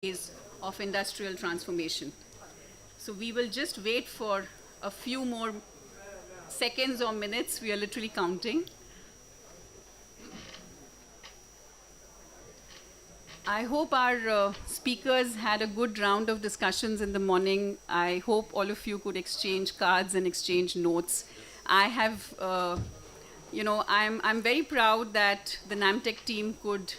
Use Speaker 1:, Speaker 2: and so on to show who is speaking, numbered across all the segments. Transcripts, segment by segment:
Speaker 1: phase of industrial transformation. So we will just wait for a few more seconds or minutes. We are literally counting. I hope our speakers had a good round of discussions in the morning. I hope all of you could exchange cards and exchange notes. I have, I'm very proud that the NAMTech team could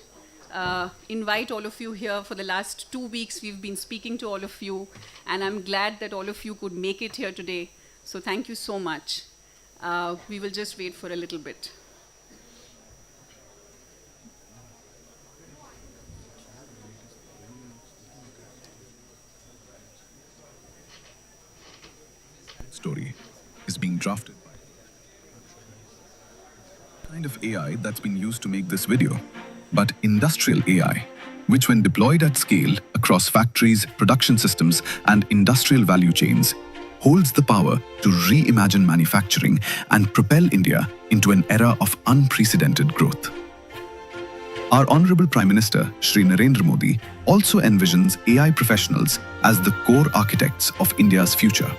Speaker 1: invite all of you here. For the last 2 weeks, we've been speaking to all of you, and I'm glad that all of you could make it here today. So thank you so much. We will just wait for a little bit.
Speaker 2: Story is being drafted by the kind of AI that's been used to make this video, but industrial AI, which when deployed at scale across factories, production systems, and industrial value chains, holds the power to reimagine manufacturing and propel India into an era of unprecedented growth. Our Honorable Prime Minister, Shri Narendra Modi, also envisions AI professionals as the core architects of India's future.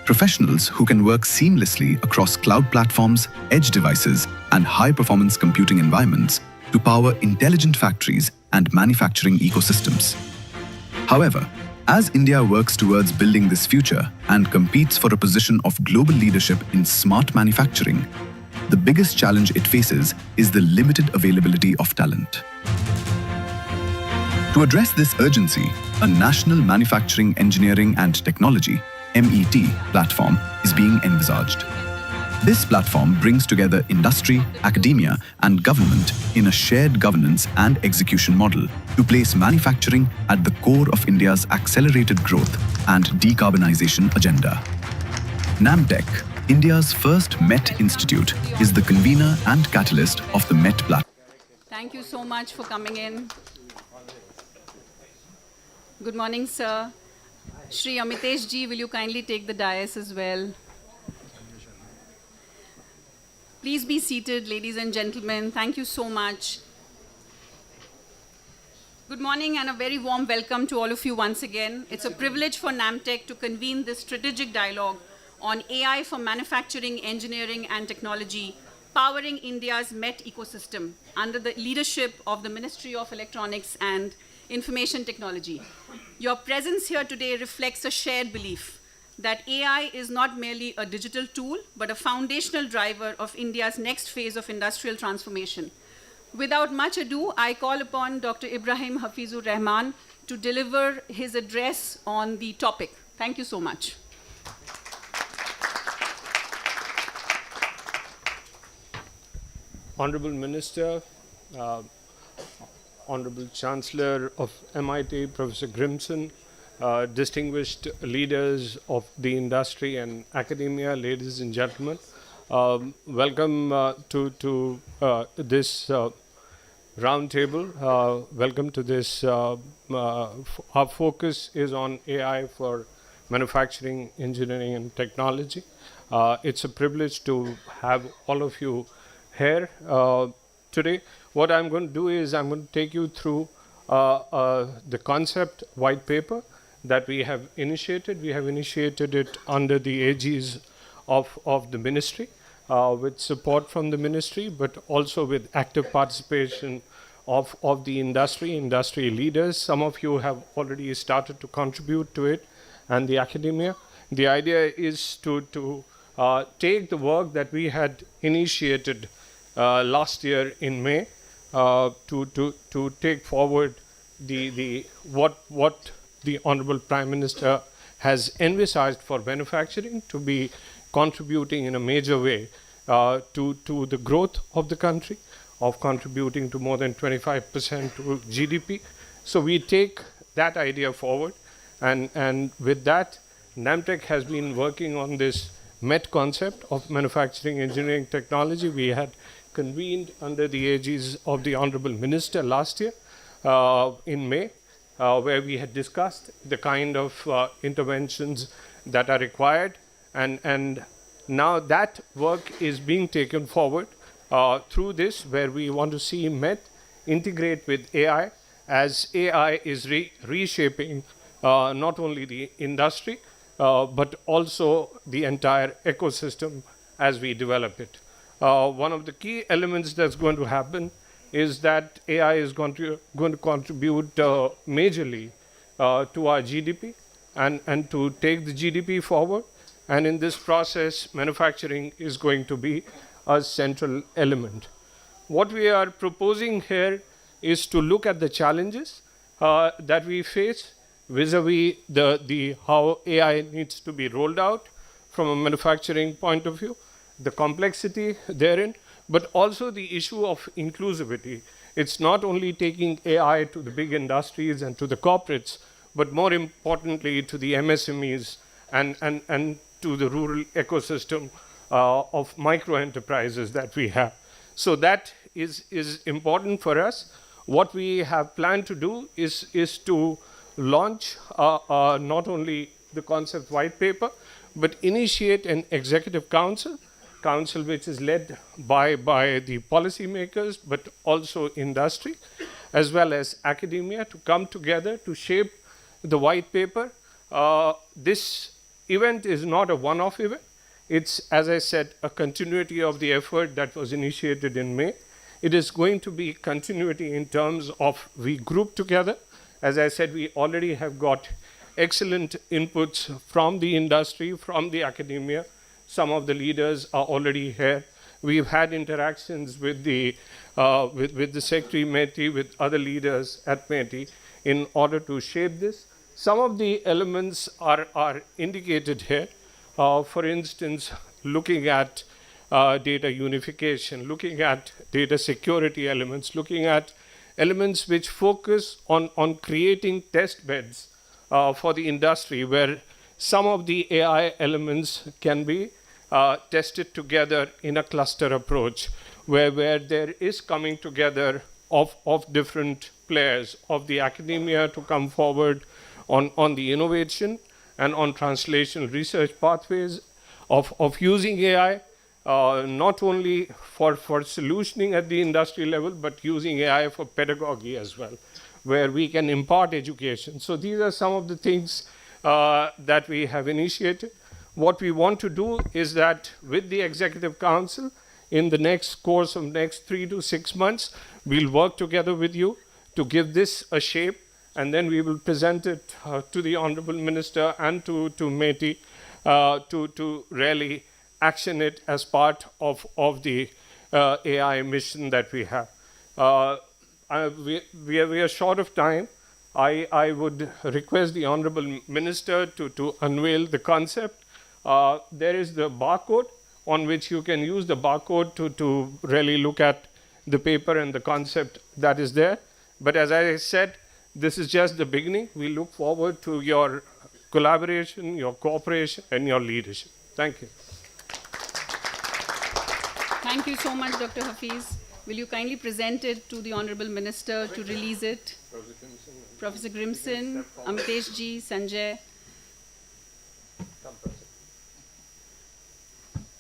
Speaker 2: Professionals who can work seamlessly across cloud platforms, edge devices, and high-performance computing environments to power intelligent factories and manufacturing ecosystems. However, as India works towards building this future and competes for a position of global leadership in smart manufacturing, the biggest challenge it faces is the limited availability of talent. To address this urgency, a National Manufacturing Engineering and Technology (MET) platform is being envisaged. This platform brings together industry, academia, and government in a shared governance and execution model to place manufacturing at the core of India's accelerated growth and decarbonization agenda. NAMTech, India's first MET institute, is the convener and catalyst of the MET platform.
Speaker 1: Thank you so much for coming in. Good morning, sir. Shri Amitesh ji, will you kindly take the dais as well? Please be seated, ladies and gentlemen. Thank you so much. Good morning and a very warm welcome to all of you once again. It's a privilege for NAMTech to convene this strategic dialogue on AI for manufacturing, engineering, and technology, powering India's MET ecosystem under the leadership of the Ministry of Electronics and Information Technology. Your presence here today reflects a shared belief that AI is not merely a digital tool, but a foundational driver of India's next phase of industrial transformation. Without much ado, I call upon Dr. Ibrahim Hafizur Rahman to deliver his address on the topic. Thank you so much.
Speaker 3: Honorable Minister, Honorable Chancellor of MIT, Professor Grimson, distinguished leaders of the industry and academia, ladies and gentlemen, welcome to this round table. Welcome to this. Our focus is on AI for manufacturing, engineering, and technology. It's a privilege to have all of you here today. What I'm going to do is I'm going to take you through the concept white paper that we have initiated. We have initiated it under the aegis of the ministry, with support from the ministry, but also with active participation of the industry leaders. Some of you have already started to contribute to it, and the academia. The idea is to take the work that we had initiated last year in May, to take forward what the Honorable Prime Minister has envisaged for manufacturing to be contributing in a major way to the growth of the country, of contributing to more than 25% to GDP. So we take that idea forward, and with that, NAMTech has been working on this MET concept of manufacturing, engineering, technology. We had convened under the aegis of the Honorable Minister last year in May, where we had discussed the kind of interventions that are required, and now that work is being taken forward through this, where we want to see MET integrate with AI as AI is reshaping not only the industry, but also the entire ecosystem as we develop it. One of the key elements that's going to happen is that AI is going to contribute majorly to our GDP and to take the GDP forward. And in this process, manufacturing is going to be a central element. What we are proposing here is to look at the challenges that we face vis-a-vis the how AI needs to be rolled out from a manufacturing point of view, the complexity therein, but also the issue of inclusivity. It's not only taking AI to the big industries and to the corporates, but more importantly to the MSMEs and to the rural ecosystem of micro enterprises that we have. So that is important for us. What we have planned to do is to launch not only the concept white paper, but initiate an executive council which is led by the policymakers, but also industry, as well as academia, to come together to shape the white paper. This event is not a one-off event. It's, as I said, a continuity of the effort that was initiated in May. It is going to be continuity in terms of we group together. As I said, we already have got excellent inputs from the industry, from the academia. Some of the leaders are already here. We've had interactions with the Secretary METI, with other leaders at METI in order to shape this. Some of the elements are indicated here. For instance, looking at data unification, looking at data security elements, looking at elements which focus on creating test beds for the industry, where some of the AI elements can be tested together in a cluster approach, where there is coming together of different players, of the academia to come forward on the innovation and on translational research pathways of using AI, not only for solutioning at the industry level, but using AI for pedagogy as well, where we can impart education. So these are some of the things that we have initiated. What we want to do is that with the Executive Council, in the next course of next 3 to 6 months, we'll work together with you to give this a shape, and then we will present it to the Honorable Minister and to METI to really action it as part of the AI mission that we have. We are short of time. I would request the Honorable Minister to unveil the concept. There is the barcode on which you can use the barcode to really look at the paper and the concept that is there. But as I said, this is just the beginning. We look forward to your collaboration, your cooperation, and your leadership. Thank you.
Speaker 1: Thank you so much, Dr. Hafiz. Will you kindly present it to the Honorable Minister to release it? Professor Grimson, Amitesh ji, Sanjay.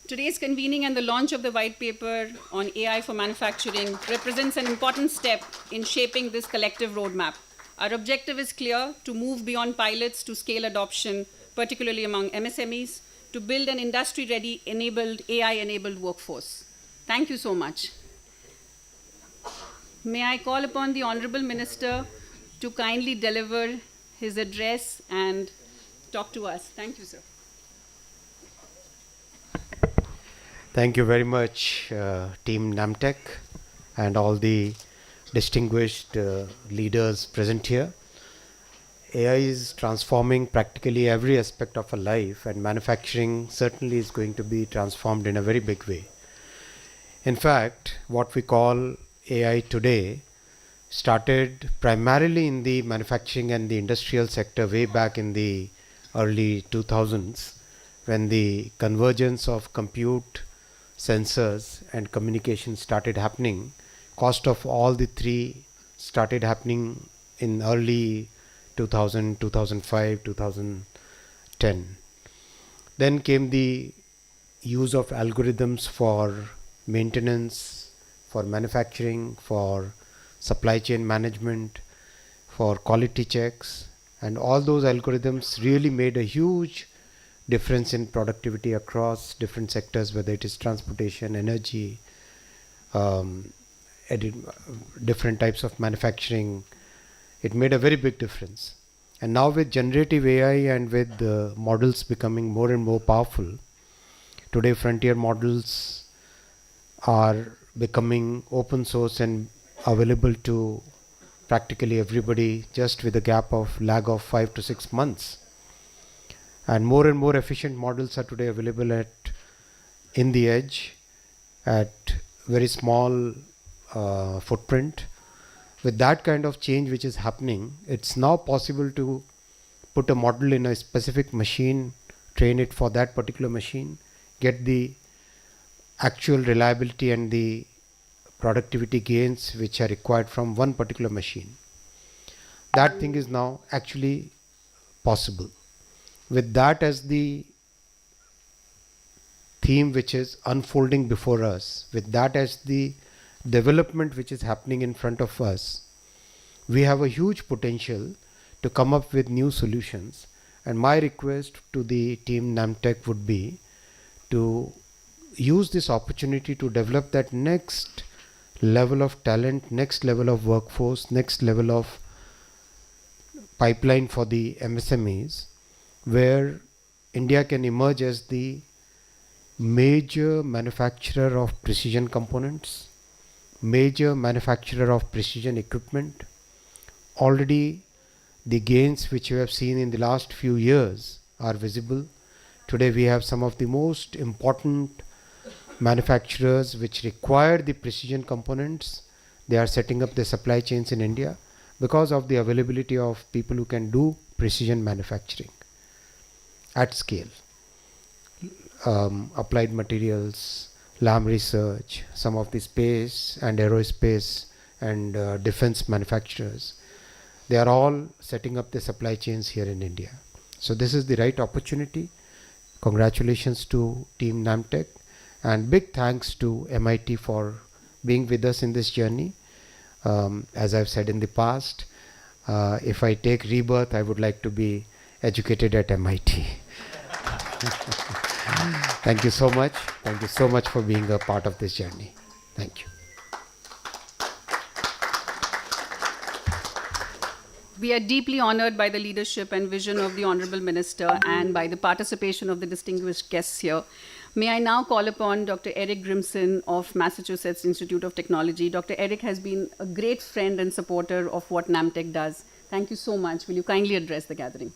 Speaker 1: Today's convening and the launch of the white paper on AI for manufacturing represents an important step in shaping this collective roadmap. Our objective is clear: to move beyond pilots to scale adoption, particularly among MSMEs, to build an industry-ready, AI-enabled workforce. Thank you so much. May I call upon the Honorable Minister to kindly deliver his address and talk to us. Thank you, sir.
Speaker 4: Thank you very much, Team Namtech, and all the distinguished leaders present here. AI is transforming practically every aspect of our life, and manufacturing certainly is going to be transformed in a very big way. In fact, what we call AI today started primarily in the manufacturing and the industrial sector way back in the early 2000s, when the convergence of compute, sensors, and communication started happening. Cost of all the three started happening in early 2000, 2005, 2010. Then came the use of algorithms for maintenance, for manufacturing, for supply chain management, for quality checks, and all those algorithms really made a huge difference in productivity across different sectors, whether it is transportation, energy, um, different types of manufacturing. It made a very big difference. And now with generative AI and with the models becoming more and more powerful, today frontier models are becoming open source and available to practically everybody just with a lag of 5 to 6 months. And more efficient models are today available in the edge at very small footprint. With that kind of change which is happening, it's now possible to put a model in a specific machine, train it for that particular machine, get the actual reliability and the productivity gains which are required from one particular machine. That thing is now actually possible. With that as the theme which is unfolding before us, with that as the development which is happening in front of us, we have a huge potential to come up with new solutions. And my request to the team Namtech would be to use this opportunity to develop that next level of talent, next level of workforce, next level of pipeline for the MSMEs, where India can emerge as the major manufacturer of precision components, major manufacturer of precision equipment. Already the gains which we have seen in the last few years are visible. Today we have some of the most important manufacturers which require the precision components. They are setting up their supply chains in India because of the availability of people who can do precision manufacturing at scale. Applied materials, LAM research, some of the space and aerospace and defense manufacturers, they are all setting up their supply chains here in India. So this is the right opportunity. Congratulations to Team Namtech, and big thanks to MIT for being with us in this journey. As I've said in the past, if I take rebirth, I would like to be educated at MIT. Thank you so much. Thank you so much for being a part of this journey. Thank you.
Speaker 1: We are deeply honored by the leadership and vision of the Honorable Minister and by the participation of the distinguished guests here. May I now call upon Dr. Eric Grimson of Massachusetts Institute of Technology. Dr. Eric has been a great friend and supporter of what Namtech does. Thank you so much. Will you kindly address the gathering?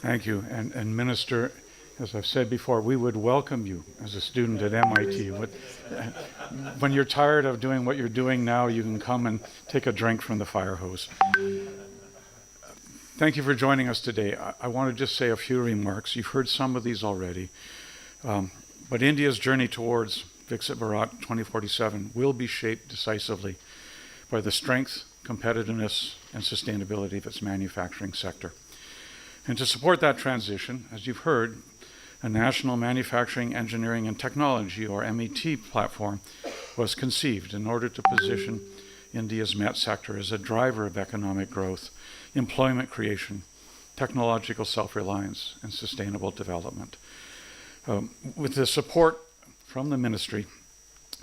Speaker 5: Thank you. And Minister, as I've said before, we would welcome you as a student at MIT. When you're tired of doing what you're doing now, you can come and take a drink from the fire hose. Thank you for joining us today. I want to just say a few remarks. You've heard some of these already. But India's journey towards Viksit Bharat 2047 will be shaped decisively by the strength, competitiveness, and sustainability of its manufacturing sector. And to support that transition, as you've heard, a National Manufacturing, Engineering and Technology, or MET platform, was conceived in order to position India's MET sector as a driver of economic growth, employment creation, technological self-reliance, and sustainable development. With the support from the ministry,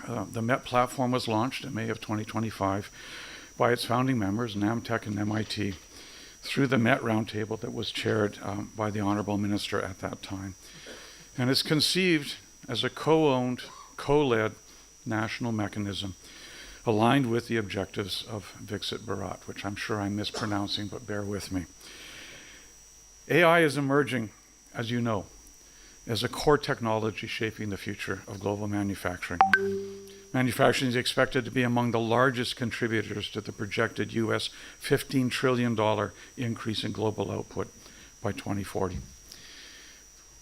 Speaker 5: the MET platform was launched in May of 2025 by its founding members, Namtech and MIT, through the MET roundtable that was chaired by the Honorable Minister at that time. And it's conceived as a co-owned, co-led national mechanism aligned with the objectives of Viksit Bharat, which I'm sure I'm mispronouncing, but bear with me. AI is emerging, as you know, as a core technology shaping the future of global manufacturing. Manufacturing is expected to be among the largest contributors to the projected US $15 trillion increase in global output by 2040.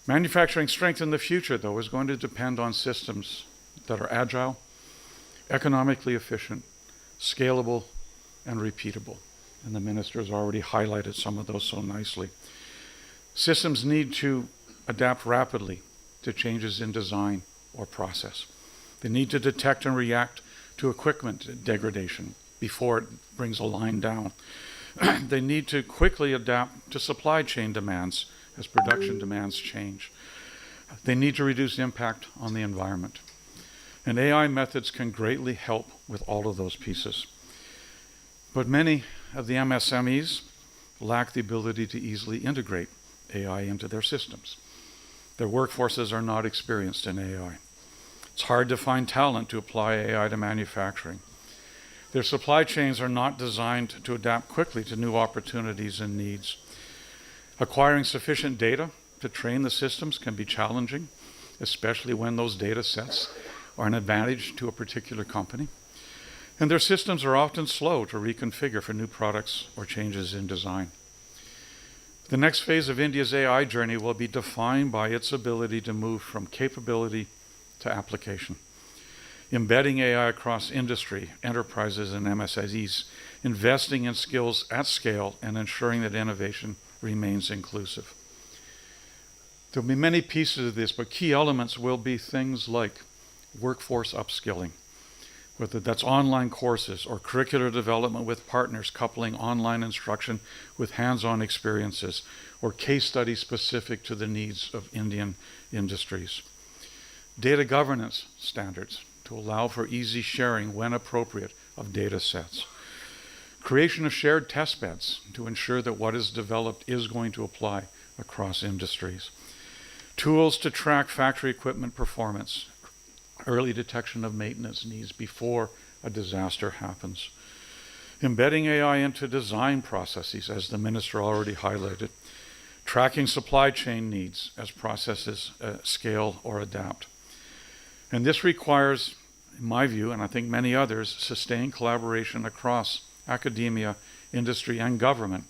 Speaker 5: Manufacturing strength in the future, though, is going to depend on systems that are agile, economically efficient, scalable, and repeatable. And the minister has already highlighted some of those so nicely. Systems need to adapt rapidly to changes in design, or process. They need to detect and react to equipment degradation before it brings a line down. They need to quickly adapt to supply chain demands as production demands change. They need to reduce impact on the environment. And AI methods can greatly help with all of those pieces. But many of the MSMEs lack the ability to easily integrate AI into their systems. Their workforces are not experienced in AI. It's hard to find talent to apply AI to manufacturing. Their supply chains are not designed to adapt quickly to new opportunities and needs. Acquiring sufficient data to train the systems can be challenging, especially when those data sets are an advantage to a particular company. And their systems are often slow to reconfigure for new products or changes in design. The next phase of India's AI journey will be defined by its ability to move from capability to application. Embedding AI across industry, enterprises, and MSMEs, investing in skills at scale, and ensuring that innovation remains inclusive. There'll be many pieces of this, but key elements will be things like workforce upskilling, whether that's online courses or curricular development with partners coupling online instruction with hands-on experiences, or case studies specific to the needs of Indian industries. Data governance standards to allow for easy sharing when appropriate of data sets. Creation of shared test beds to ensure that what is developed is going to apply across industries. Tools to track factory equipment performance, early detection of maintenance needs before a disaster happens. Embedding AI into design processes, as the minister already highlighted. Tracking supply chain needs as processes scale or adapt. And this requires, in my view, and I think many others, sustained collaboration across academia, industry, and government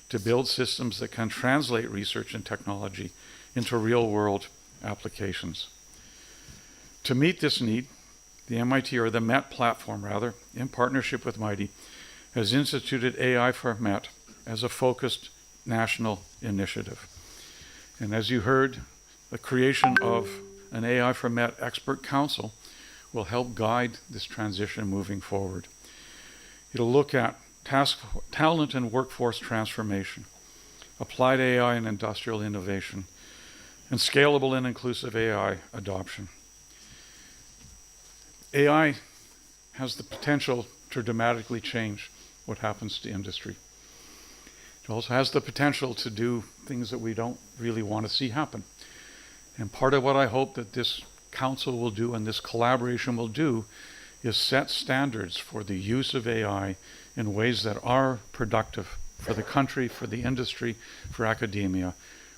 Speaker 5: to build systems that can translate research and technology into real-world applications. To meet this need, the MIT, or the MET platform rather, in partnership with MIT, has instituted AI for MET as a focused national initiative. And as you heard, the creation of an AI for MET expert council will help guide this transition moving forward. It'll look at talent and workforce transformation, applied AI and industrial innovation, and scalable and inclusive AI adoption. AI has the potential to dramatically change what happens to industry. It also has the potential to do things that we don't really want to see happen. And part of what I hope that this council will do and this collaboration will do is set standards for the use of AI in ways that are productive for the country, for the industry, for academia,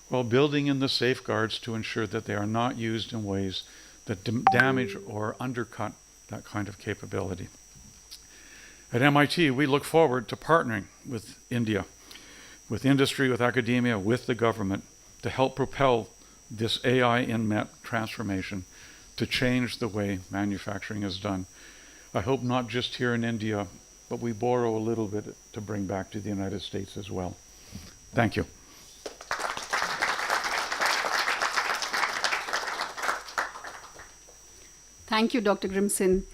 Speaker 5: while building in the safeguards to ensure that they are not used in ways that damage or undercut that kind of capability. At MIT, we look forward to partnering with India, with industry, with academia, with the government, to help propel this AI in MET transformation to change the way manufacturing is done. I hope not just here in India, but we borrow a little bit to bring back to the United States as well. Thank you.
Speaker 1: Thank you, Dr. Grimson.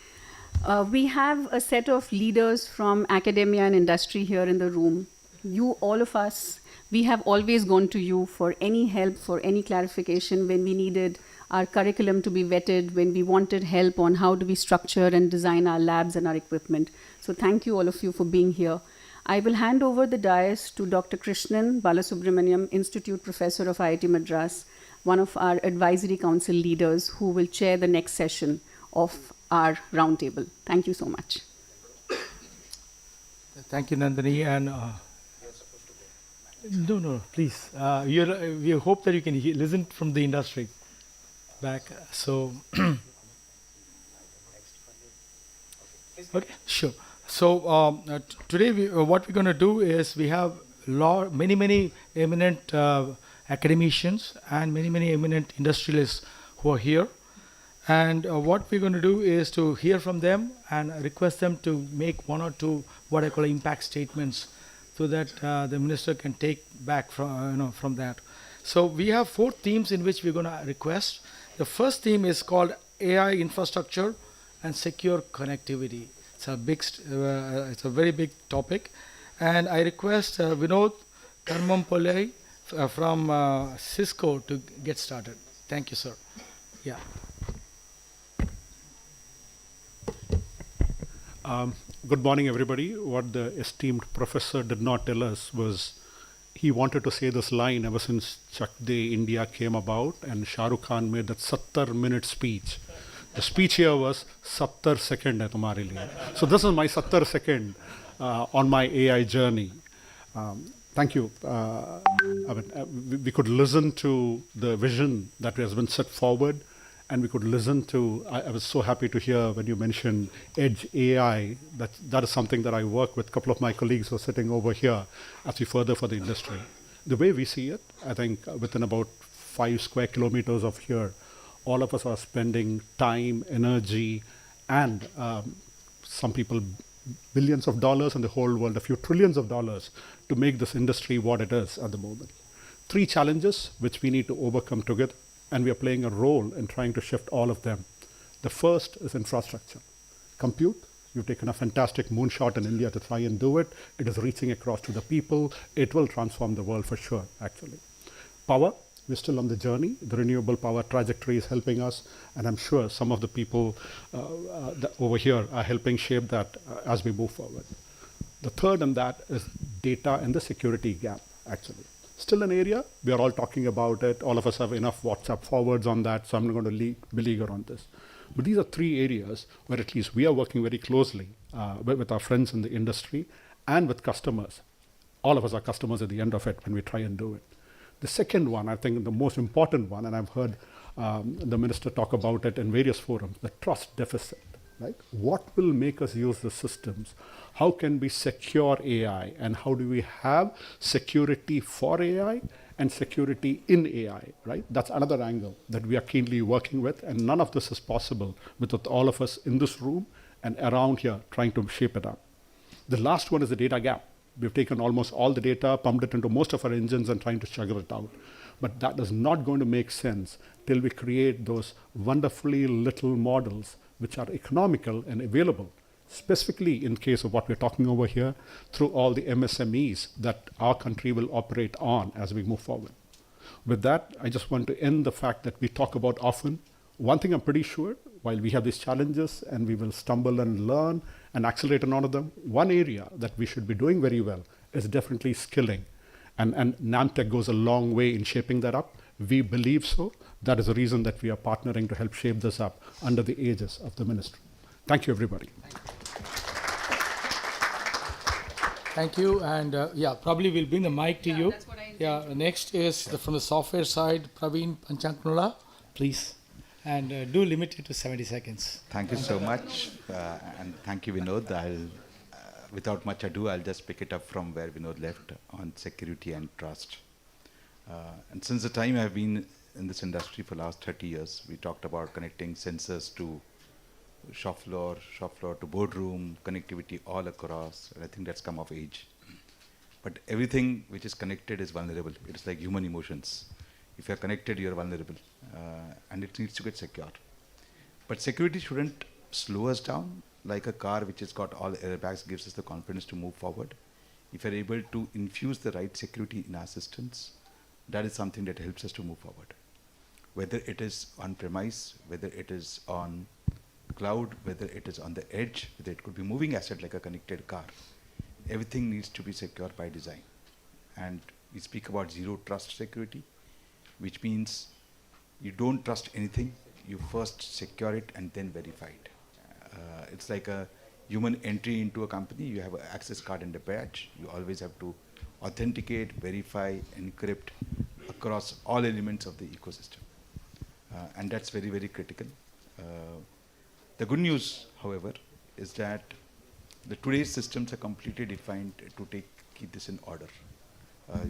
Speaker 1: We have a set of leaders from academia and industry here in the room. You, all of us, we have always gone to you for any help, for any clarification when we needed our curriculum to be vetted, when we wanted help on how do we structure and design our labs and our equipment. So thank you, all of you, for being here. I will hand over the dais to Dr. Krishnan Balasubramaniam, Institute Professor of IIT Madras, one of our advisory council leaders who will chair the next session of our roundtable. Thank you so much.
Speaker 6: Thank you, Nandini. And no, please. We hope that you can listen from the industry back. So, okay, sure. So today, what we're going to do is we have many eminent academicians and many eminent industrialists who are here. And what we're going to do is to hear from them and request them to make one or two what I call impact statements, so that the minister can take back from that. So we have 4 themes in which we're going to request. The first theme is called AI infrastructure and secure connectivity. It's a very big topic, and I request Vinod Karmampolai from Cisco to get started. Thank you, sir. Yeah.
Speaker 7: Good morning, everybody. What the esteemed professor did not tell us was he wanted to say this line ever since Chak De India came about and Shah Rukh Khan made that 70-minute speech. The speech here was 70 second hai tumhare liye. So this is my 70 second on my AI journey. Thank you. We could listen to the vision that has been set forward, and we could listen to. I was so happy to hear when you mentioned Edge AI. That is something that I work with a couple of my colleagues who are sitting over here as we further for the industry. The way we see it, I think within about 5 square kilometers of here, all of us are spending time, energy, and some people billions of dollars in the whole world, a few trillions of dollars to make this industry what it is at the moment. 3 challenges which we need to overcome together, and we are playing a role in trying to shift all of them. The first is infrastructure. Compute, you've taken a fantastic moonshot in India to try and do it. It is reaching across to the people. It will transform the world for sure, actually. Power, we're still on the journey. The renewable power trajectory is helping us, and I'm sure some of the people over here are helping shape that as we move forward. The third in that is data and the security gap, actually. Still an area, we are all talking about it. All of us have enough WhatsApp forwards on that, so I'm not going to beleaguer on this. But these are 3 areas where at least we are working very closely with our friends in the industry and with customers. All of us are customers at the end of it when we try and do it. The second one, I think the most important one, and I've heard the minister talk about it in various forums, the trust deficit. Right? What will make us use the systems? How can we secure AI? And how do we have security for AI and security in AI? Right? That's another angle that we are keenly working with. And none of this is possible without all of us in this room and around here trying to shape it up. The last one is the data gap. We've taken almost all the data, pumped it into most of our engines and trying to sugar it out. But that is not going to make sense till we create those wonderfully little models which are economical and available, specifically in case of what we're talking over here, through all the MSMEs that our country will operate on as we move forward. With that, I just want to end the fact that we talk about often. One thing I'm pretty sure, while we have these challenges and we will stumble and learn and accelerate on all of them, one area that we should be doing very well is definitely skilling. And NAMTech goes a long way in shaping that up. We believe so. That is the reason that we are partnering to help shape this up under the aegis of the ministry. Thank you, everybody.
Speaker 6: Thank you. And yeah, probably we'll bring the mic to you.
Speaker 1: That's what I
Speaker 6: Yeah, next is from the software side, Praveen Panchanknola, please. And do limit it to 70 seconds.
Speaker 8: Thank you so much, and thank you, Vinod. Without much ado, I'll just pick it up from where Vinod left on security and trust. And since the time I've been in this industry for the last 30 years, we talked about connecting sensors to shop floor to boardroom, connectivity all across, and I think that's come of age. But everything which is connected is vulnerable. It's like human emotions. If you're connected, you're vulnerable, and it needs to get secure. But security shouldn't slow us down like a car which has got all airbags, gives us the confidence to move forward. If you're able to infuse the right security in our systems, that is something that helps us to move forward. Whether it is on-premise, whether it is on cloud, whether it is on the edge, whether it could be moving asset like a connected car, everything needs to be secure by design. And we speak about zero trust security, which means you don't trust anything, you first secure it and then verify it. It's like a human entry into a company. You have an access card and a badge. You always have to authenticate, verify, encrypt across all elements of the ecosystem. And that's very, very critical. The good news, however, is that today's systems are completely defined to keep this in order.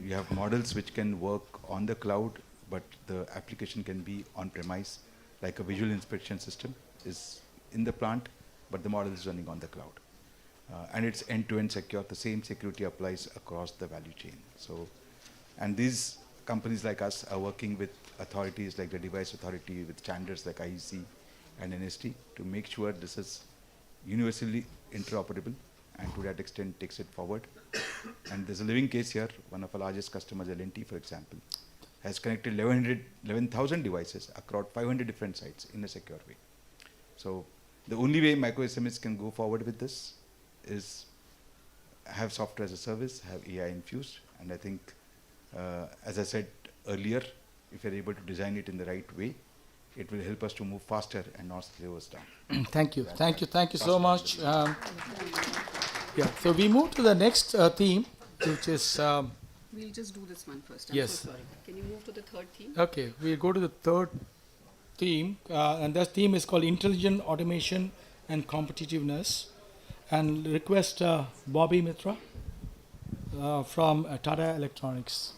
Speaker 8: You have models which can work on the cloud, but the application can be on-premise, like a visual inspection system is in the plant, but the model is running on the cloud. And it's end-to-end secure. The same security applies across the value chain. So, and these companies like us are working with authorities like the device authority, with standards like IEC, and NST to make sure this is universally interoperable, and to that extent takes it forward. And there's a living case here. One of our largest customers, L&T, for example, has connected 11,000 devices across 500 different sites in a secure way. So the only way micro SMEs can go forward with this is have software as a service, have AI infused, and I think, as I said earlier, if you're able to design it in the right way, it will help us to move faster and not slow us down.
Speaker 6: Thank you. Thank you so much. Yeah, so we move to the next theme, which is,
Speaker 1: We'll just do this one first.
Speaker 6: Yes.
Speaker 1: So sorry. Can you move to the third theme?
Speaker 6: okay, we'll go to the third theme, and that theme is called Intelligent Automation and Competitiveness. And request Bobby Mitra from Tata Electronics.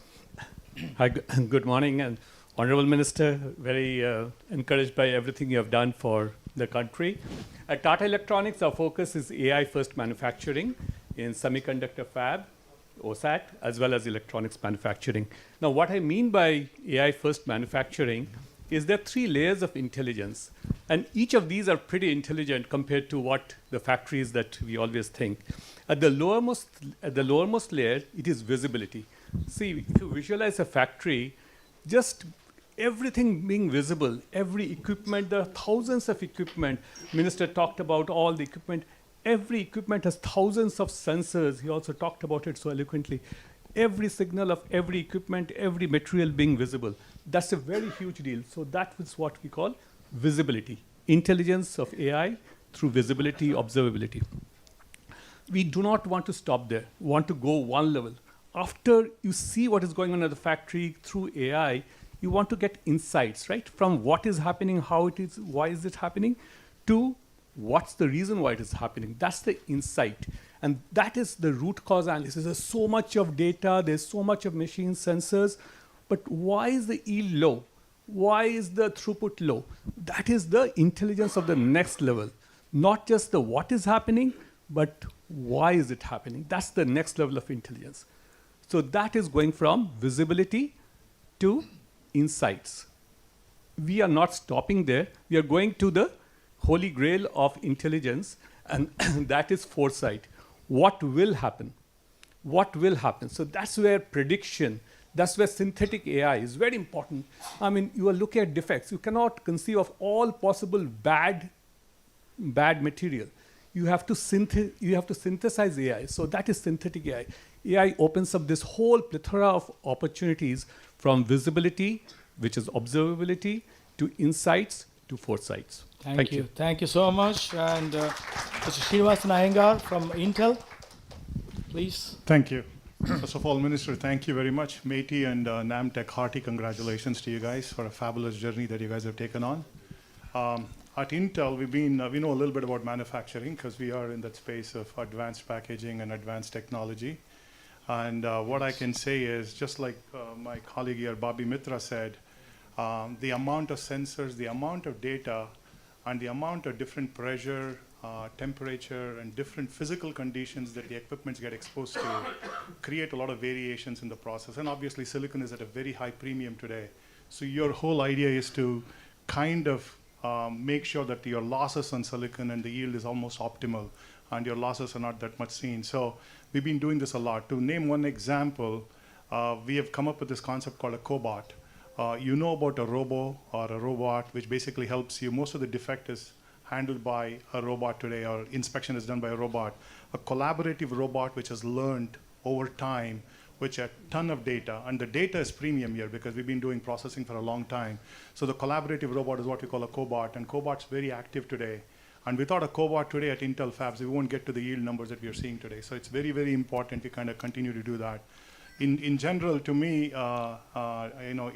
Speaker 9: Hi, good morning, and Honorable Minister, very encouraged by everything you have done for the country. At Tata Electronics, our focus is AI-first manufacturing in semiconductor fab, OSAT, as well as electronics manufacturing. Now, what I mean by AI-first manufacturing is there are 3 layers of intelligence, and each of these are pretty intelligent compared to what the factories that we always think. At the lowermost layer, it is visibility. See, if you visualize a factory, just everything being visible, every equipment, there are thousands of equipment. Minister talked about all the equipment. Every equipment has thousands of sensors. He also talked about it so eloquently. Every signal of every equipment, every material being visible. That's a very huge deal. So that is what we call visibility. Intelligence of AI through visibility, observability. We do not want to stop there. We want to go one level. After you see what is going on at the factory through AI, you want to get insights, right? From what is happening, how it is, why is it happening, to what's the reason why it is happening. That's the insight. And that is the root cause analysis. There's so much of data, there's so much of machine sensors, but why is the yield low? Why is the throughput low? That is the intelligence of the next level. Not just the what is happening, but why is it happening? That's the next level of intelligence. So that is going from visibility to insights. We are not stopping there. We are going to the holy grail of intelligence, and that is foresight. What will happen? What will happen? So that's where prediction, that's where synthetic AI is very important. I mean, you are looking at defects. You cannot conceive of all possible bad material. You have to synthesize AI. So that is synthetic AI. AI opens up this whole plethora of opportunities from visibility, which is observability, to insights, to foresights.
Speaker 6: Thank you. Thank you so much. And Mr. Srinivasan Iyengar from Intel, please.
Speaker 7: Thank you. First of all, Minister, thank you very much. Meti and Namtech, hearty congratulations to you guys for a fabulous journey that you guys have taken on. At Intel, we know a little bit about manufacturing because we are in that space of advanced packaging and advanced technology. And what I can say is, just like my colleague here, Bobby Mitra, said, the amount of sensors, the amount of data, and the amount of different pressure, temperature, and different physical conditions that the equipments get exposed to create a lot of variations in the process. And obviously, silicon is at a very high premium today. So your whole idea is to kind of make sure that your losses on silicon and the yield is almost optimal, and your losses are not that much seen. So we've been doing this a lot. To name one example, we have come up with this concept called a cobot. You know about a robo or a robot, which basically helps you. Most of the defect is handled by a robot today, or inspection is done by a robot. A collaborative robot which has learned over time, which a ton of data, and the data is premium here because we've been doing processing for a long time. So the collaborative robot is what we call a cobot, and cobot's very active today. And without a cobot today at Intel fabs, we won't get to the yield numbers that we are seeing today. So it's very, very important we kind of continue to do that. In general, to me,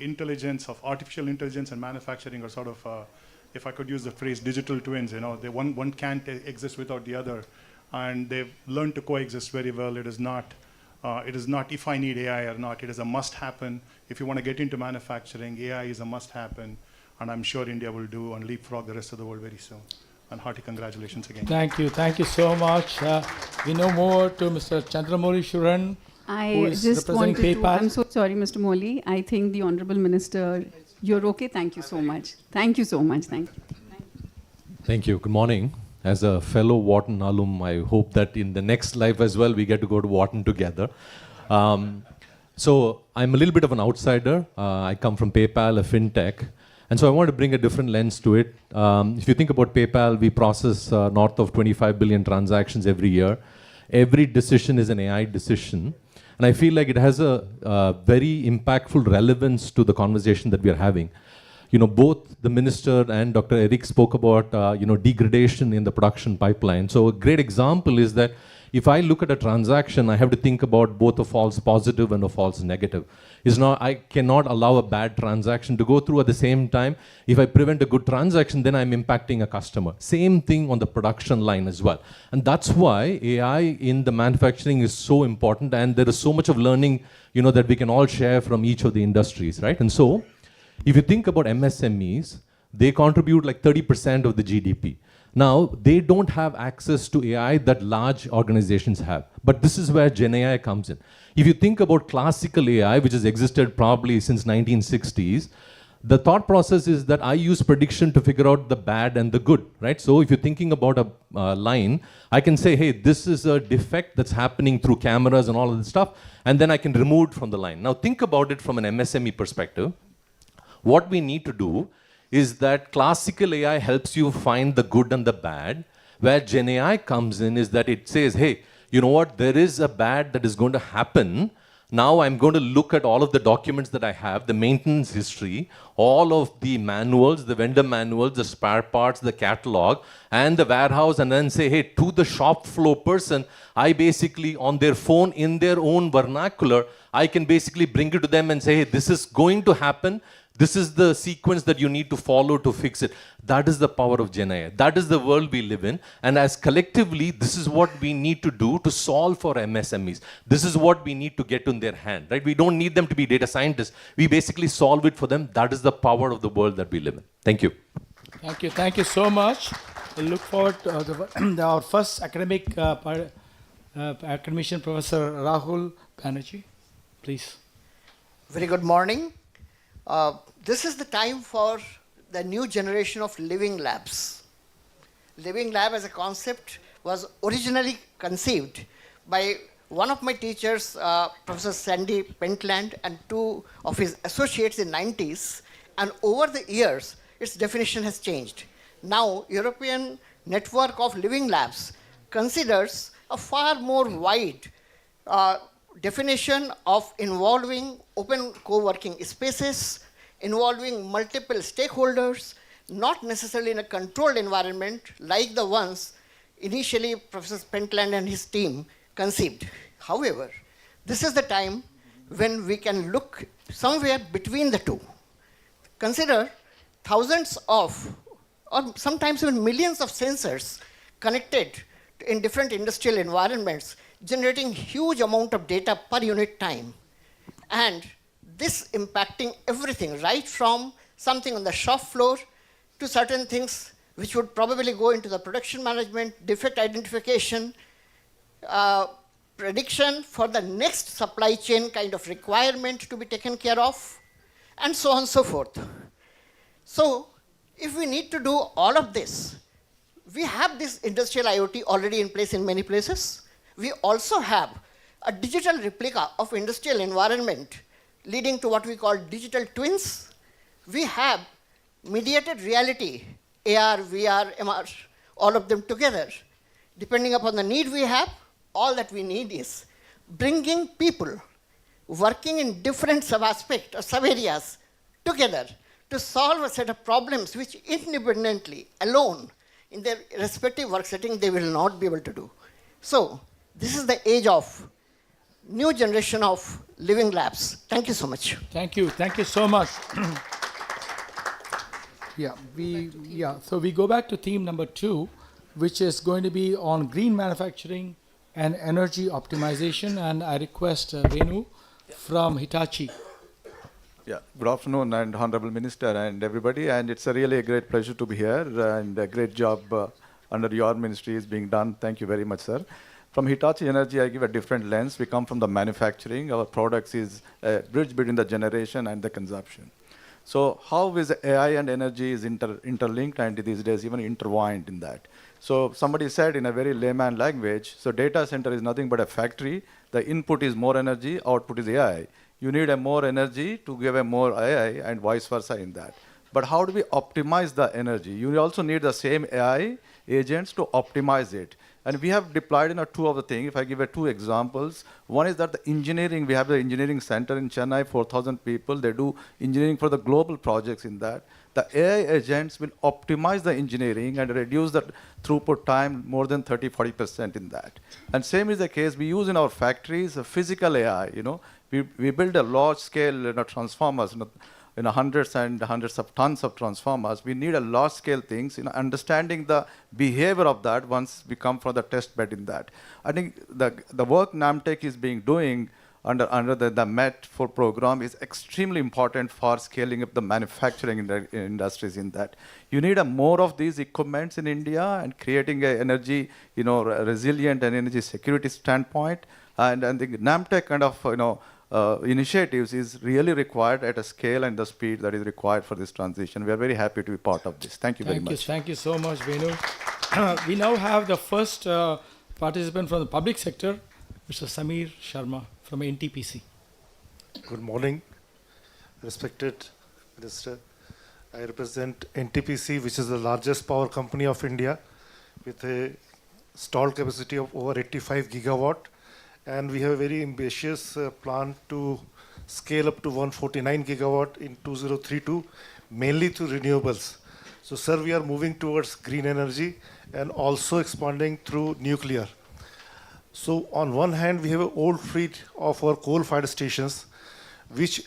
Speaker 7: intelligence of artificial intelligence and manufacturing are sort of, if I could use the phrase, digital twins. One can't exist without the other, and they've learned to coexist very well. It is not if I need AI or not. It is a must happen. If you want to get into manufacturing, AI is a must happen, and I'm sure India will do and leapfrog the rest of the world very soon. And hearty congratulations again.
Speaker 6: Thank you so much. We know more to Mr. Chandramouli Shuran.
Speaker 1: I just wanted to, I'm so sorry, Mr. Moli. I think the Honorable Minister, you're okay. Thank you so much. Thank you so much. Thank you.
Speaker 10: Thank you. Good morning. As a fellow Wharton alum, I hope that in the next life as well, we get to go to Wharton together. So I'm a little bit of an outsider. I come from PayPal, a fintech. And so I want to bring a different lens to it. If you think about PayPal, we process north of 25 billion transactions every year. Every decision is an AI decision. And I feel like it has a very impactful relevance to the conversation that we are having. You know, both the minister and Dr. Eric spoke about, degradation in the production pipeline. So a great example is that if I look at a transaction, I have to think about both a false positive and a false negative. I cannot allow a bad transaction to go through at the same time. If I prevent a good transaction, then I'm impacting a customer. Same thing on the production line as well. And that's why AI in the manufacturing is so important, and there is so much of learning, that we can all share from each of the industries, right? And so, if you think about MSMEs, they contribute like 30% of the GDP. Now, they don't have access to AI that large organizations have. But this is where Gen AI comes in. If you think about classical AI, which has existed probably since 1960s, the thought process is that I use prediction to figure out the bad and the good, right? So if you're thinking about a line, I can say, hey, this is a defect that's happening through cameras and all of this stuff, and then I can remove it from the line. Now, think about it from an MSME perspective. What we need to do is that classical AI helps you find the good and the bad. Where Gen AI comes in is that it says, hey, you know what, there is a bad that is going to happen. Now I'm going to look at all of the documents that I have, the maintenance history, all of the manuals, the vendor manuals, the spare parts, the catalog, and the warehouse, and then say, hey, to the shop floor person, I basically, on their phone, in their own vernacular, I can basically bring it to them and say, hey, this is going to happen. This is the sequence that you need to follow to fix it. That is the power of Gen AI. That is the world we live in. And as collectively, this is what we need to do to solve for MSMEs. This is what we need to get in their hand, right? We don't need them to be data scientists. We basically solve it for them. That is the power of the world that we live in. Thank you.
Speaker 6: Thank you. Thank you so much. We look forward to our first academician, Professor Rahul Banerjee. Please.
Speaker 11: Very good morning. This is the time for the new generation of living labs. Living lab as a concept was originally conceived by one of my teachers, Professor Sandy Pentland, and two of his associates in 90s. And over the years, its definition has changed. Now, European network of living labs considers a far more wide definition of involving open co-working spaces, involving multiple stakeholders, not necessarily in a controlled environment like the ones initially Professor Pentland and his team conceived. However, this is the time when we can look somewhere between the two. Consider thousands of, or sometimes even millions of sensors connected in different industrial environments, generating huge amount of data per unit time. And this impacting everything, right from something on the shop floor to certain things which would probably go into the production management, defect identification, prediction for the next supply chain kind of requirement to be taken care of, and so on and so forth. So if we need to do all of this, we have this industrial IoT already in place in many places. We also have a digital replica of industrial environment leading to what we call digital twins. We have mediated reality, AR, VR, MR, all of them together. Depending upon the need we have, all that we need is bringing people working in different sub-aspects or sub-areas together to solve a set of problems which independently, alone, in their respective work setting, they will not be able to do. So this is the age of new generation of living labs. Thank you so much.
Speaker 6: Thank you. Thank you so much. So we go back to theme number 2, which is going to be on green manufacturing and energy optimization. And I request Venu from Hitachi.
Speaker 12: Yeah, good afternoon, and Honorable Minister and everybody. And it's really a great pleasure to be here, and a great job under your ministry is being done. Thank you very much, sir. From Hitachi Energy, I give a different lens. We come from the manufacturing. Our products is a bridge between the generation and the consumption. So how is AI and energy is interlinked and these days even intertwined in that? So somebody said in a very layman language, so data center is nothing but a factory. The input is more energy, output is AI. You need a more energy to give a more AI and vice versa in that. But how do we optimize the energy? You also need the same AI agents to optimize it. And we have deployed two of the things. If I give two examples, one is that the engineering, we have the engineering center in Chennai, 4,000 people. They do engineering for the global projects in that. The AI agents will optimize the engineering and reduce the throughput time more than 30-40% in that. And same is the case we use in our factories, physical AI. We build a large scale transformers, hundreds and hundreds of tons of transformers. We need a large scale things, understanding the behavior of that once we come from the test bed in that. I think the work Namtech is doing under the MET4 program is extremely important for scaling up the manufacturing industries in that. You need more of these equipments in India and creating a energy, resilient and energy security standpoint. And the Namtech kind of, initiatives is really required at a scale and the speed that is required for this transition. We are very happy to be part of this. Thank you very much.
Speaker 6: Thank you so much, Venu. We now have the first participant from the public sector, Mr. Samir Sharma from NTPC.
Speaker 13: Good morning, respected Minister. I represent NTPC, which is the largest power company of India, with a installed capacity of over 85 gigawatt. And we have a very ambitious plan to scale up to 149 gigawatt in 2032, mainly through renewables. So, sir, we are moving towards green energy and also expanding through nuclear. So, on one hand, we have an old fleet of our coal-fired stations, which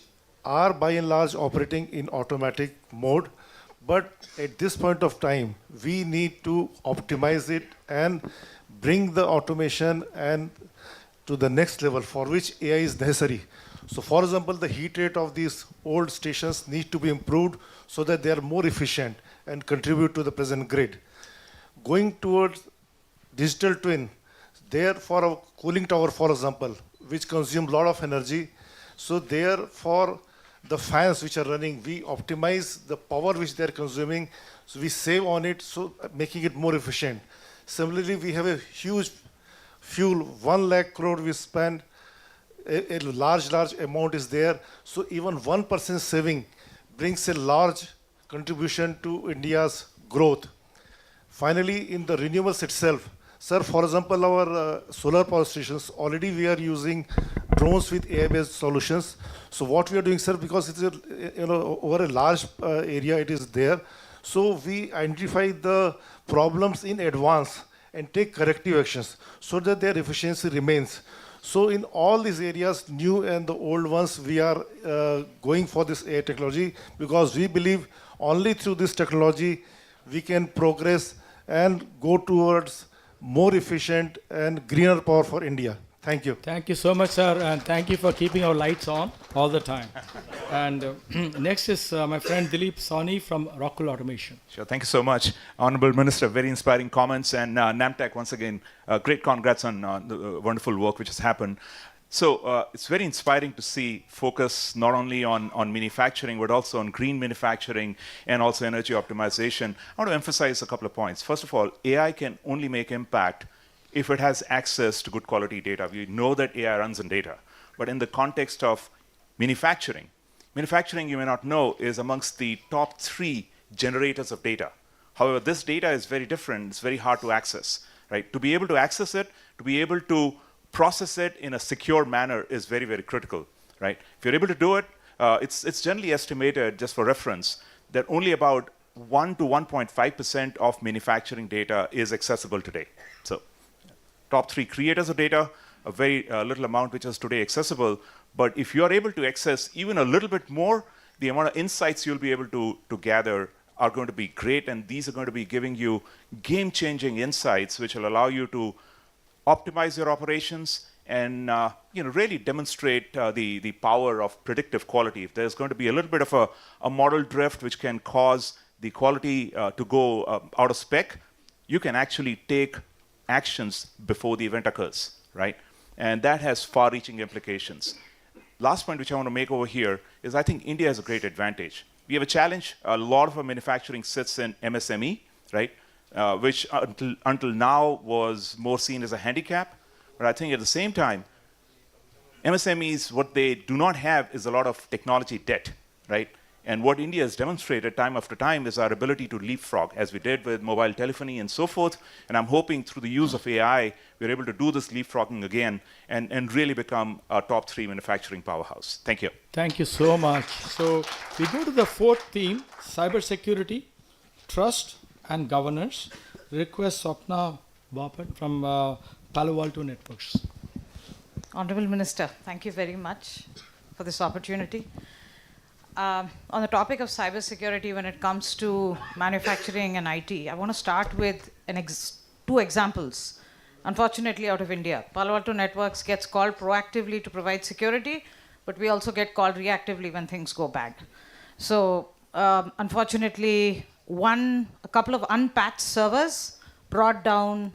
Speaker 13: are by and large operating in automatic mode. But at this point of time, we need to optimize it and bring the automation and to the next level for which AI is necessary. So for example, the heat rate of these old stations need to be improved so that they are more efficient and contribute to the present grid. Going towards digital twin, there for a cooling tower, for example, which consume a lot of energy. So there for the fans which are running, we optimize the power which they are consuming. So we save on it, so making it more efficient. Similarly, we have a huge fuel, 1 lakh crore we spend, a large amount is there. So even 1% saving brings a large contribution to India's growth. Finally, in the renewables itself, sir, for example, our solar power stations, already we are using drones with AI-based solutions. So what we are doing, sir, because it's over a large area it is there, so we identify the problems in advance and take corrective actions so that their efficiency remains. So in all these areas, new and the old ones, we are going for this AI technology because we believe only through this technology we can progress and go towards more efficient and greener power for India. Thank you.
Speaker 6: Thank you so much, sir, and thank you for keeping our lights on all the time. And next is my friend Dilip Sawhney from Rockwell Automation.
Speaker 14: Sure, thank you so much. Honorable Minister, very inspiring comments. And Namtech, once again, great congrats on the wonderful work which has happened. So it's very inspiring to see focus not only on manufacturing, but also on green manufacturing and also energy optimization. I want to emphasize a couple of points. First of all, AI can only make impact if it has access to good quality data. We know that AI runs on data. But in the context of manufacturing, you may not know, is amongst the top 3 generators of data. However, this data is very different. It's very hard to access, right? To be able to access it, to be able to process it in a secure manner is very, very critical, right? If you're able to do it, it's generally estimated, just for reference, that only about 1 to 1.5% of manufacturing data is accessible today. So top 3 creators of data, a very little amount which is today accessible. But if you're able to access even a little bit more, the amount of insights you'll be able to gather are going to be great. And these are going to be giving you game-changing insights which will allow you to optimize your operations and really demonstrate the power of predictive quality. If there's going to be a little bit of a model drift which can cause the quality to go out of spec, you can actually take actions before the event occurs, right? And that has far-reaching implications. Last point which I want to make over here is I think India has a great advantage. we have a challenge. A lot of our manufacturing sits in MSME, right? Which until now was more seen as a handicap. But I think at the same time, MSMEs, what they do not have is a lot of technology debt, right? And what India has demonstrated time after time is our ability to leapfrog, as we did with mobile telephony and so forth. And I'm hoping through the use of AI, we're able to do this leapfrogging again and really become a top 3 manufacturing powerhouse. Thank you.
Speaker 6: Thank you so much. So we go to the fourth theme, cybersecurity, trust and governance. Request Swapna Bapat from Palo Alto Networks.
Speaker 15: Honorable Minister, thank you very much for this opportunity. On the topic of cybersecurity, when it comes to manufacturing and IT, I want to start with two examples, unfortunately out of India. Palo Alto Networks gets called proactively to provide security, but we also get called reactively when things go bad. So unfortunately, a couple of unpatched servers brought down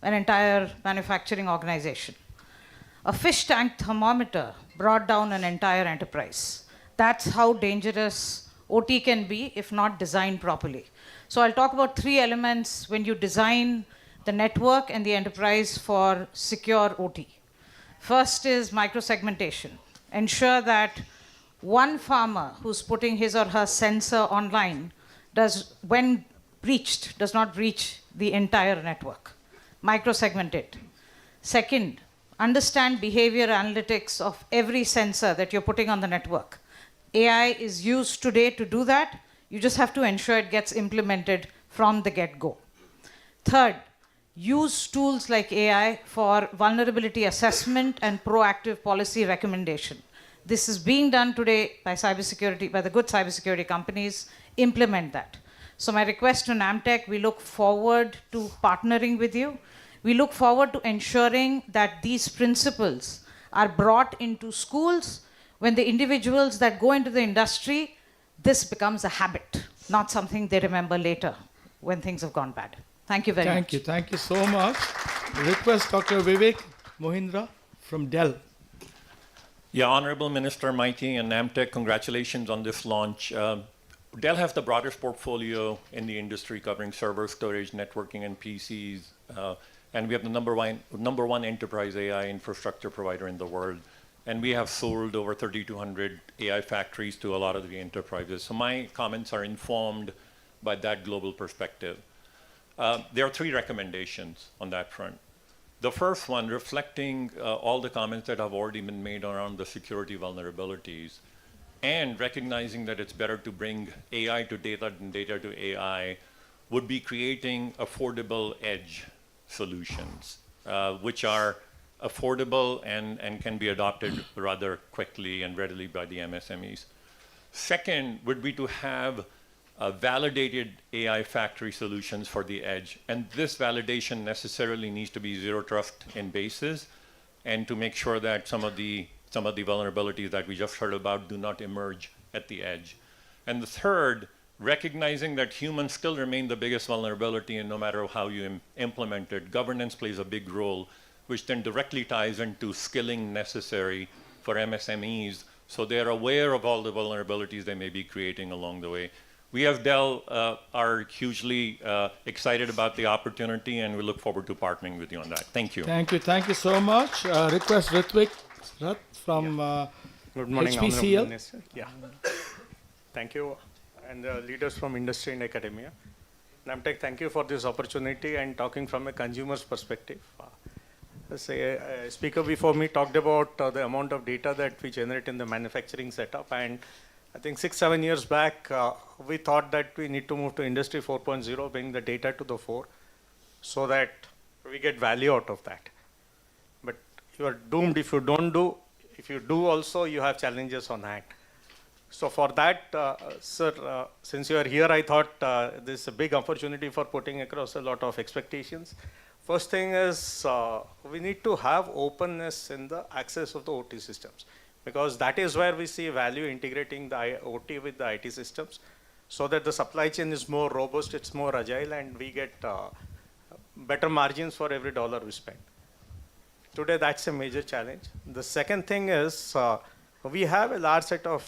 Speaker 15: an entire manufacturing organization. A fish tank thermometer brought down an entire enterprise. That's how dangerous OT can be if not designed properly. So I'll talk about 3 elements when you design the network and the enterprise for secure OT. First is microsegmentation. Ensure that one farmer who's putting his or her sensor online when breached, does not breach the entire network. Microsegment it. Second, understand behavior analytics of every sensor that you're putting on the network. AI is used today to do that. You just have to ensure it gets implemented from the get-go. Third, use tools like AI for vulnerability assessment and proactive policy recommendation. This is being done today by the good cybersecurity companies. Implement that. So my request to NAMTech, we look forward to partnering with you. We look forward to ensuring that these principles are brought into schools. When the individuals that go into the industry, this becomes a habit, not something they remember later when things have gone bad. Thank you very much.
Speaker 6: Thank you so much. Request Dr. Vivek Mohindra from Dell.
Speaker 16: Yeah, Honorable Minister Maiti and NAMTech, congratulations on this launch. Dell has the broadest portfolio in the industry covering server, storage, networking, and PCs. And we have the number one enterprise AI infrastructure provider in the world. And we have sold over 3,200 AI factories to a lot of the enterprises. So my comments are informed by that global perspective. There are 3 recommendations on that front. The first one, reflecting all the comments that have already been made around the security vulnerabilities, and recognizing that it's better to bring AI to data than data to AI, would be creating affordable edge solutions, which are affordable and can be adopted rather quickly and readily by the MSMEs. Second would be to have validated AI factory solutions for the edge. And this validation necessarily needs to be zero trust in basis, and to make sure that some of the vulnerabilities that we just heard about do not emerge at the edge. And the third, recognizing that humans still remain the biggest vulnerability, and no matter how you implement it, governance plays a big role, which then directly ties into skilling necessary for MSMEs, so they're aware of all the vulnerabilities they may be creating along the way. We as Dell are hugely excited about the opportunity, and we look forward to partnering with you on that. Thank you.
Speaker 6: Thank you so much. Request Ritvik Rath from
Speaker 17: Good morning,
Speaker 6: HPCL.
Speaker 17: Honorable Minister. Yeah. Thank you, and the leaders from industry and academia. NAMTech, thank you for this opportunity and talking from a consumer's perspective. A speaker before me talked about the amount of data that we generate in the manufacturing setup, and I think 6-7 years back, we thought that we need to move to Industry 4.0, bring the data to the fore, so that we get value out of that. But you are doomed if you don't do. If you do also, you have challenges on hand. So for that, sir, since you are here, I thought this is a big opportunity for putting across a lot of expectations. First thing is we need to have openness in the access of the OT systems, because that is where we see value integrating the OT with the IT systems, so that the supply chain is more robust, it's more agile, and we get better margins for every dollar we spend. Today, that's a major challenge. The second thing is we have a large set of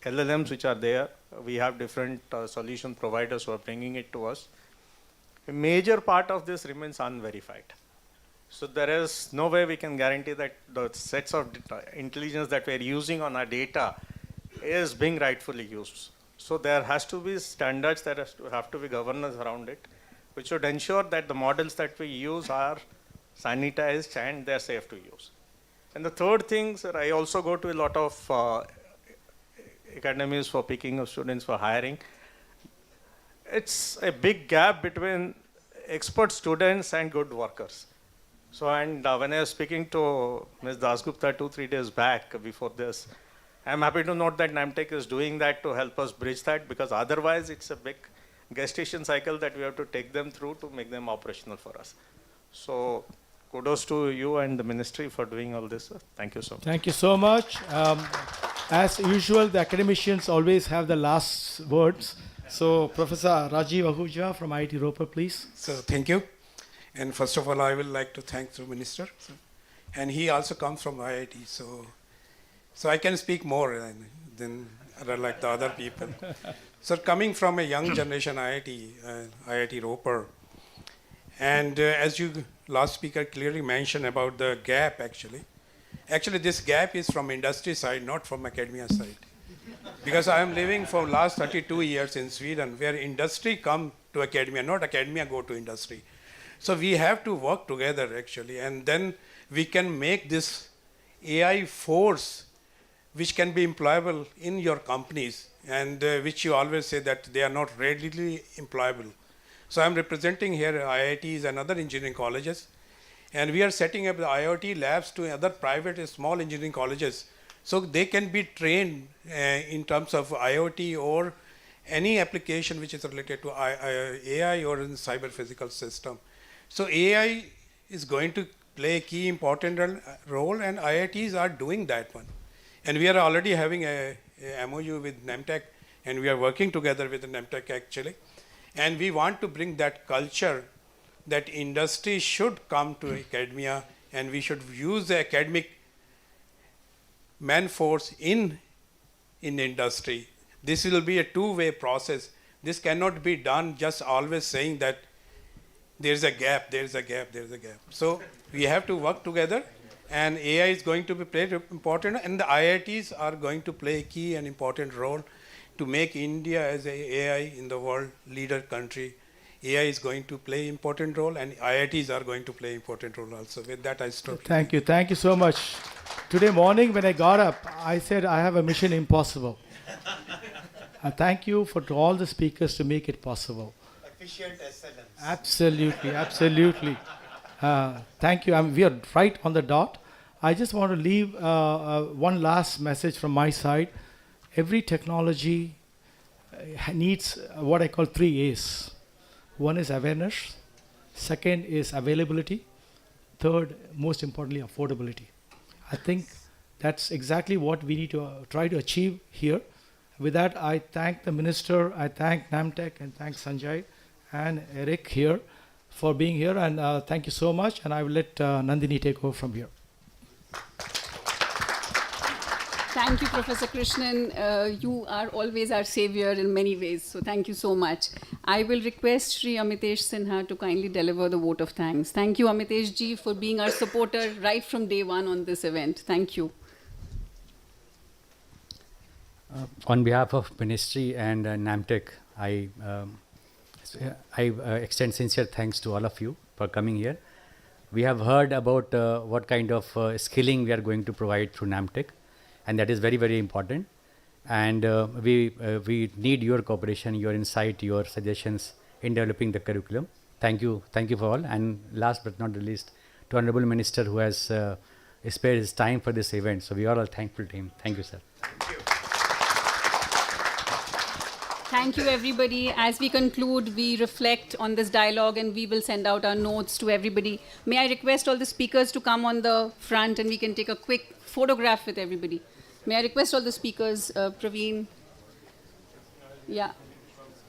Speaker 17: LLMs which are there, We have different solution providers who are bringing it to us. A major part of this remains unverified. So there is no way we can guarantee that the sets of intelligence that we are using on our data is being rightfully used. So there has to be standards that have to be governance around it, which should ensure that the models that we use are sanitized and they're safe to use. And the third thing, sir, I also go to a lot of academies for picking of students for hiring. It's a big gap between expert students and good workers. So, and when I was speaking to Ms. Dasgupta 2-3 days back before this, I'm happy to note that NAMTech is doing that to help us bridge that, because otherwise it's a big gestation cycle that we have to take them through to make them operational for us. So kudos to you and the ministry for doing all this. Thank you so much.
Speaker 6: Thank you so much. As usual, the academicians always have the last words. So Professor Rajiv Ahuja from IIT Roper, please.
Speaker 18: So thank you. And first of all, I would like to thank the minister. And he also comes from IIT, so I can speak more than like the other people. So coming from a young generation IIT Roper, and as you last speaker clearly mentioned about the gap, actually this gap is from industry side, not from academia side. Because I am living for last 32 years in Sweden, where industry come to academia, not academia go to industry. So we have to work together actually, and then we can make this AI force which can be employable in your companies, and which you always say that they are not readily employable. So I'm representing here IITs and other engineering colleges, and we are setting up the IoT labs to other private small engineering colleges, so they can be trained in terms of IoT or any application which is related to AI or in cyber physical system. So AI is going to play a key important role, and IITs are doing that one. And we are already having a MOU with NAMTech, and we are working together with NAMTech actually. And we want to bring that culture that industry should come to academia, and we should use the academic man force in industry. This will be a two-way process. This cannot be done just always saying that there's a gap, there's a gap, there's a gap. So we have to work together, and AI is going to be very important, and the IITs are going to play a key and important role to make India as a AI in the world leader country. AI is going to play important role, and IITs are going to play important role also. With that, I stop.
Speaker 6: Thank you. Thank you so much. Today morning when I got up, I said I have a mission impossible. Thank you to all the speakers to make it possible.
Speaker 4: Efficient excellence.
Speaker 6: Absolutely, absolutely. Thank you. We are right on the dot. I just want to leave one last message from my side. Every technology needs what I call 3 A's. One is awareness. Second is availability. Third, most importantly, affordability. I think that's exactly what we need to try to achieve here. With that, I thank the minister, I thank NAMTech, and thank Sanjay and Eric here for being here. And thank you so much. And I will let Nandini take over from here.
Speaker 1: Thank you, Professor Krishnan. You are always our savior in many ways, so thank you so much. I will request Shri Amitesh Sinha to kindly deliver the vote of thanks. Thank you, Amitesh ji, for being our supporter right from day one on this event. Thank you.
Speaker 19: On behalf of Ministry and NAMTech, I extend sincere thanks to all of you for coming here. We have heard about what kind of skilling we are going to provide through NAMTech, and that is very, very important. And we need your cooperation, your insight, your suggestions in developing the curriculum. Thank you for all. And last but not the least, to Honorable Minister who has spared his time for this event. So we are all thankful to him. Thank you, sir.
Speaker 1: Thank you. Thank you, everybody. As we conclude, we reflect on this dialogue and we will send out our notes to everybody. May I request all the speakers to come on the front and we can take a quick photograph with everybody. May I request all the speakers, Praveen? Yeah.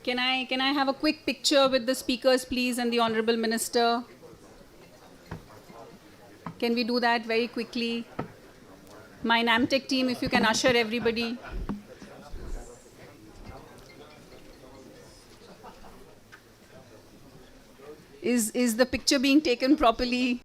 Speaker 1: Can I have a quick picture with the speakers, please, and the Honorable Minister? Can we do that very quickly? My NAMTech team, if you can usher everybody. Is the picture being taken properly?